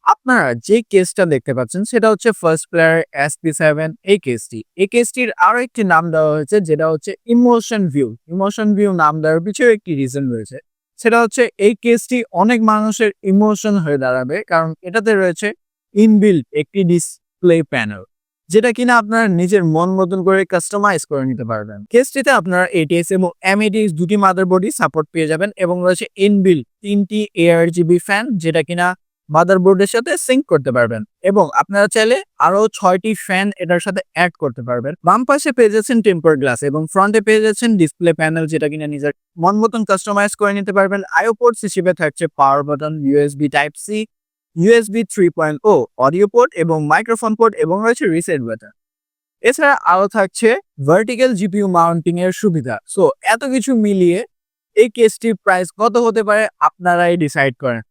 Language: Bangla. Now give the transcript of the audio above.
আপনারা যে কেসটা দেখতে পাচ্ছেন সেটা হচ্ছে ফার্স্ট প্লেয়ার SP7 এই কেসটি। এই কেসটির আরো একটি নাম দেওয়া হয়েছে যেটা হচ্ছে ইমোশন ভিউ। ইমোশন ভিউ নাম দেওয়ার পিছনে একটি রিজন রয়েছে। সেটা হচ্ছে এই কেসটি অনেক মানুষের ইমোশন হয়ে দাঁড়াবে কারণ এটাতে রয়েছে ইনবিল্ট একটি ডিসপ্লে প্যানেল যেটা কিনা আপনারা নিজের মন মতন করে কাস্টমাইজ করে নিতে পারবেন। কেসটিতে আপনারা ATX এবং M.ATX দুটি মাদারবোর্ডই সাপোর্ট পেয়ে যাবেন এবং রয়েছে ইনবিল্ট 3টি ARGB ফ্যান যেটা কিনা মাদারবোর্ডের সাথে সিঙ্ক করতে পারবেন এবং আপনারা চাইলে আরো 6টি ফ্যান এটার সাথে অ্যাড করতে পারবেন। বাম পাশে পেয়ে যাচ্ছেন টেম্পার গ্লাস এবং ফ্রন্টে পেয়ে যাচ্ছেন ডিসপ্লে প্যানেল যেটা কিনা নিজের মন মতন কাস্টমাইজ করে নিতে পারবেন। আইও পোর্টস হিসেবে থাকছে power button, USB type C, USB 3.0 audio port এবং মাইক্রোফোন পোর্ট এবং রয়েছে রিসেট বাটন। এছাড়া আরো থাকছে ভার্টিক্যাল GPU মাউন্টিং এর সুবিধা। সো এত কিছু মিলিয়ে এই কেসটির প্রাইস কত হতে পারে আপনারাই ডিসাইড করেন।